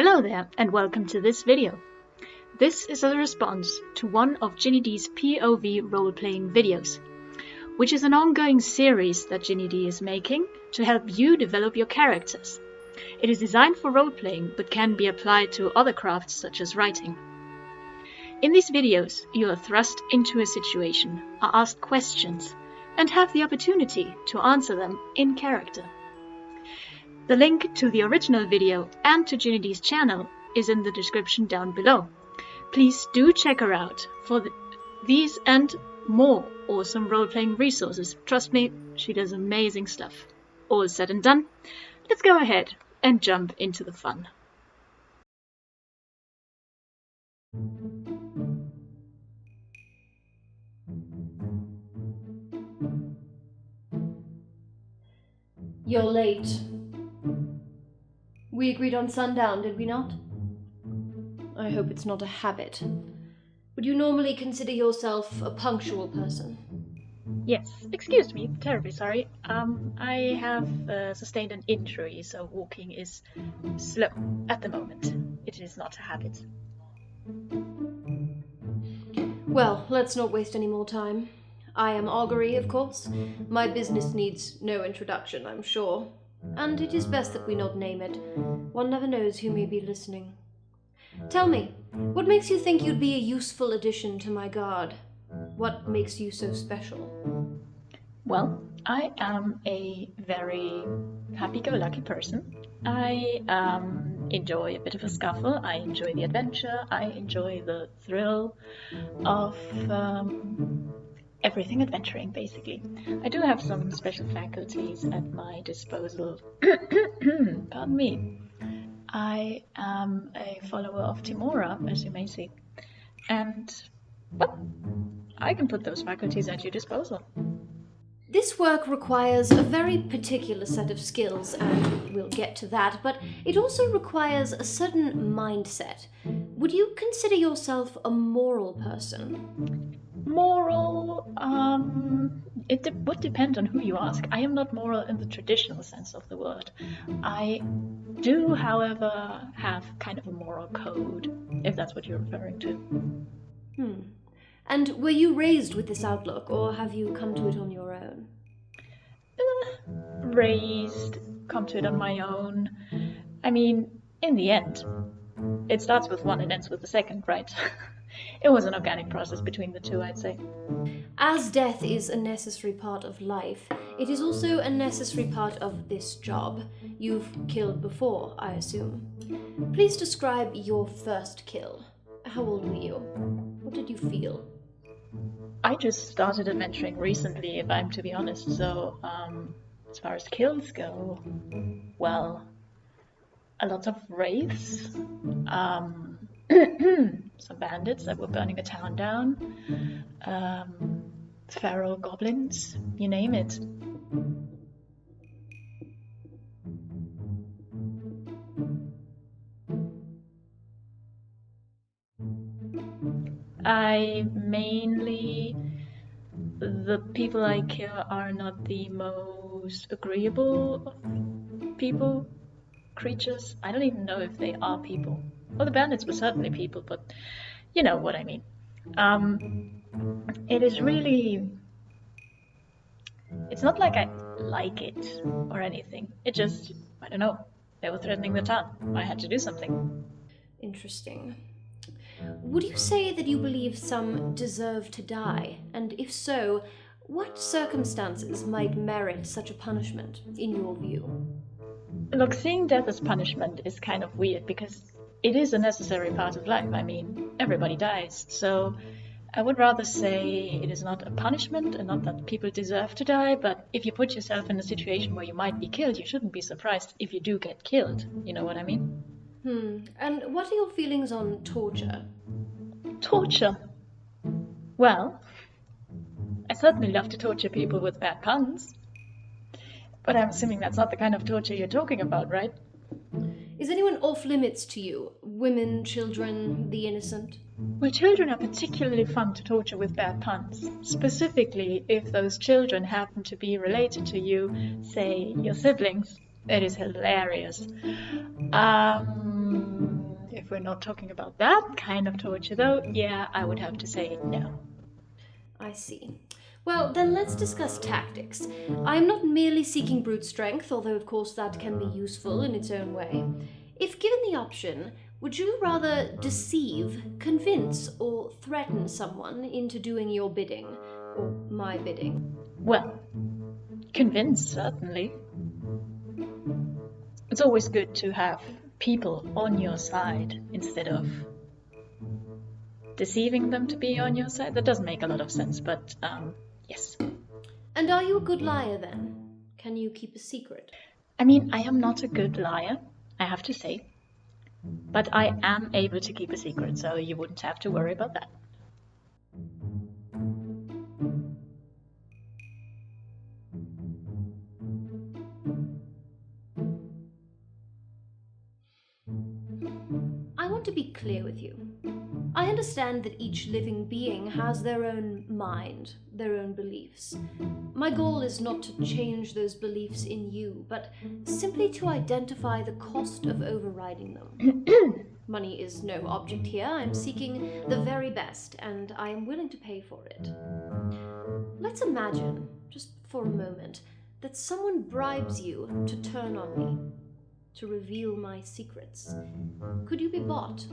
Hello there and welcome to this video. This is a response to one of Ginny D's POV Roleplaying videos, which is an ongoing series that Ginny D is making to help you develop your characters. It is designed for roleplaying but can be applied to other crafts such as writing. In these videos, you are thrust into a situation, are asked questions, and have the opportunity to answer them in character. The link to the original video and to Ginny D's channel is in the description down below. Please do check her out for these and more awesome role-playing resources. Trust me, she does amazing stuff. All said and done, let's go ahead and jump into the fun. You're late. We agreed on sundown, did we not? I hope it's not a habit. Would you normally consider yourself a punctual person? Yes, excuse me, terribly sorry. I have sustained an injury, so walking is slow at the moment. It is not a habit. Well, let's not waste any more time. I am Augury, of course. My business needs no introduction, I'm sure. And it is best that we not name it. One never knows who may be listening. Tell me, what makes you think you'd be a useful addition to my guard? What makes you so special? Well, I am a very happy-go-lucky person. I enjoy a bit of a scuffle. I enjoy the adventure. I enjoy the thrill of everything adventuring, basically. I do have some special faculties at my disposal. Pardon me. I am a follower of Timora, as you may see. And, well, I can put those faculties at your disposal. This work requires a very particular set of skills, and we'll get to that, but it also requires a certain mindset. Would you consider yourself a moral person? Moral, it would depend on who you ask. I am not moral in the traditional sense of the word. I do, however, have kind of a moral code, if that's what you're referring to. And were you raised with this outlook, or have you come to it on your own? Raised, come to it on my own. I mean, in the end, it starts with one and ends with the second, right? It was an organic process between the two, I'd say. As death is a necessary part of life, it is also a necessary part of this job. You've killed before, I assume. Please describe your first kill. How old were you? What did you feel? I just started adventuring recently, if I'm to be honest, so as far as kills go, well, a lot of wraiths, some bandits that were burning a town down, feral goblins, you name it. The people I kill are not the most agreeable of people, creatures. I don't even know if they are people. Well, the bandits were certainly people, but you know what I mean. It is really... It's not like I like it or anything. It just, I don't know, they were threatening the town. I had to do something. Interesting. Would you say that you believe some deserve to die? And if so, what circumstances might merit such a punishment, in your view? Look, seeing death as punishment is kind of weird because it is a necessary part of life. I mean, everybody dies. So I would rather say it is not a punishment and not that people deserve to die, but if you put yourself in a situation where you might be killed, you shouldn't be surprised if you do get killed. You know what I mean? And what are your feelings on torture? Torture? Well, I certainly love to torture people with bad puns. But I'm assuming that's not the kind of torture you're talking about, right? Is anyone off limits to you? Women, children, the innocent? Well, children are particularly fun to torture with bad puns. Specifically, if those children happen to be related to you, say, your siblings. It is hilarious. If we're not talking about that kind of torture though, yeah, I would have to say no. I see. Well, then let's discuss tactics. I am not merely seeking brute strength, although of course that can be useful in its own way. If given the option, would you rather deceive, convince, or threaten someone into doing your bidding? Or my bidding? Well, convince, certainly. It's always good to have people on your side instead of deceiving them to be on your side. That doesn't make a lot of sense, but yes. And are you a good liar then? Can you keep a secret? I mean, I am not a good liar, I have to say. But I am able to keep a secret, so you wouldn't have to worry about that. I want to be clear with you. I understand that each living being has their own mind, their own beliefs. My goal is not to change those beliefs in you, but simply to identify the cost of overriding them. Money is no object here. I'm seeking the very best, and I am willing to pay for it. Let's imagine, just for a moment, that someone bribes you to turn on me, to reveal my secrets. Could you be bought?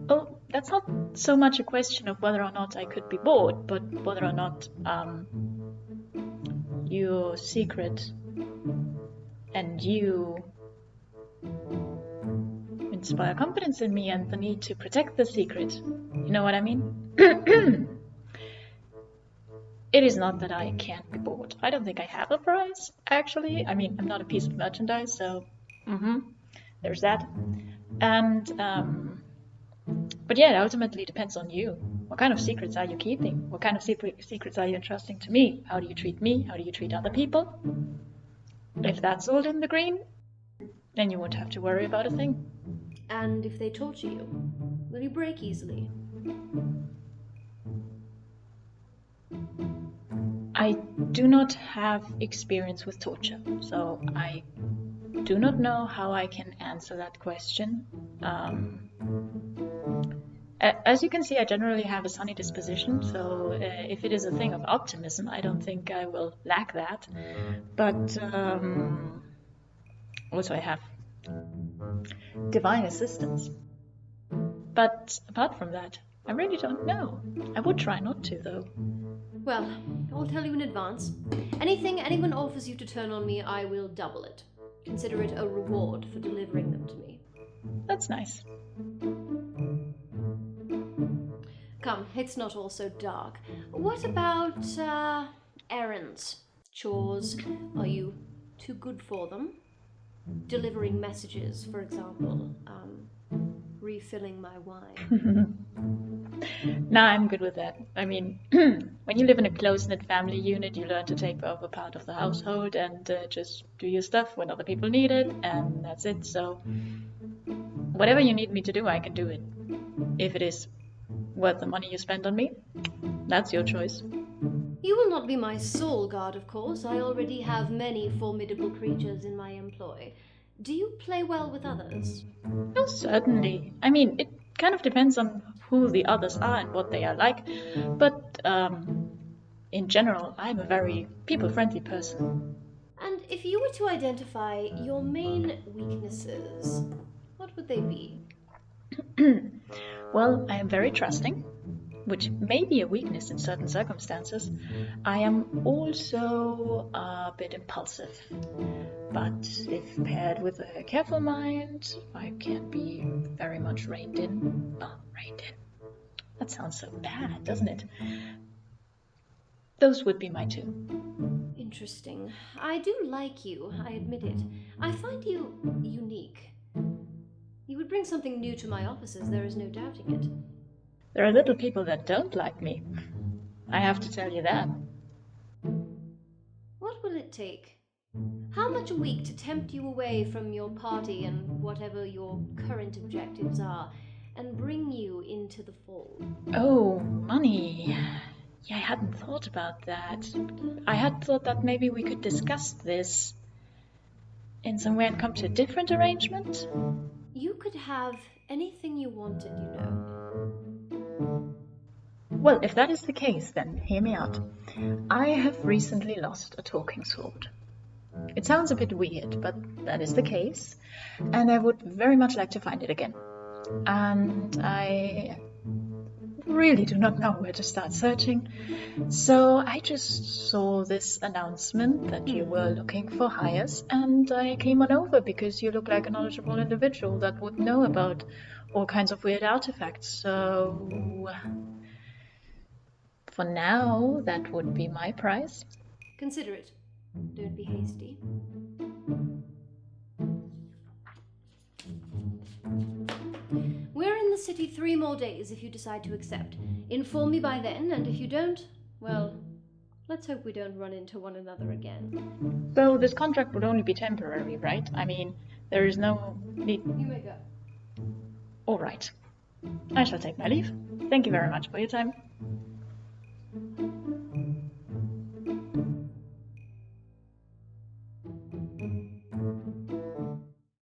Oh, that's not so much a question of whether or not I could be bought, but whether or not your secret and you inspire confidence in me and the need to protect the secret. You know what I mean? It is not that I can't be bought. I don't think I have a price, actually. I mean, I'm not a piece of merchandise, so there's that. And but yeah, it ultimately depends on you. What kind of secrets are you keeping? What kind of secrets are you entrusting to me? How do you treat me? How do you treat other people? If that's all in the green, then you won't have to worry about a thing. And if they torture you, will you break easily? I do not have experience with torture, so I do not know how I can answer that question. As you can see, I generally have a sunny disposition, so if it is a thing of optimism, I don't think I will lack that. But also I have divine assistance. But apart from that, I really don't know. I would try not to, though. Well, I'll tell you in advance. Anything anyone offers you to turn on me, I will double it. Consider it a reward for delivering them to me. That's nice. Come, it's not all so dark. What about, errands? Chores? Are you too good for them? Delivering messages, for example. Refilling my wine. Nah, I'm good with that. I mean, when you live in a close-knit family unit, you learn to take over part of the household and just do your stuff when other people need it, and that's it. So whatever you need me to do, I can do it. If it is worth the money you spend on me, that's your choice. You will not be my sole guard, of course. I already have many formidable creatures in my employ. Do you play well with others? Oh, certainly. I mean, it kind of depends on who the others are and what they are like, but in general, I'm a very people-friendly person. And if you were to identify your main weaknesses, what would they be? Well, I am very trusting, which may be a weakness in certain circumstances. I am also a bit impulsive, but if paired with a careful mind, I can be very much reined in. Well, reined in. That sounds so bad, doesn't it? Those would be my two. Interesting. I do like you, I admit it. I find you unique. You would bring something new to my offices, there is no doubting it. There are little people that don't like me. I have to tell you that. What will it take? How much a week to tempt you away from your party and whatever your current objectives are, and bring you into the fold? Oh, money. Yeah, I hadn't thought about that. I had thought that maybe we could discuss this in some way and come to a different arrangement. You could have Anything you wanted, you know. Well, if that is the case, then hear me out. I have recently lost a talking sword. It sounds a bit weird, but that is the case, and I would very much like to find it again. And I really do not know where to start searching, so I just saw this announcement that you were looking for hires, and I came on over because you look like a knowledgeable individual that would know about all kinds of weird artifacts. So for now, that would be my price. Consider it. Don't be hasty. We're in the city 3 more days if you decide to accept. Inform me by then, and if you don't, well, let's hope we don't run into one another again. So this contract would only be temporary, right? I mean, there is no need... You may go. All right. I shall take my leave. Thank you very much for your time.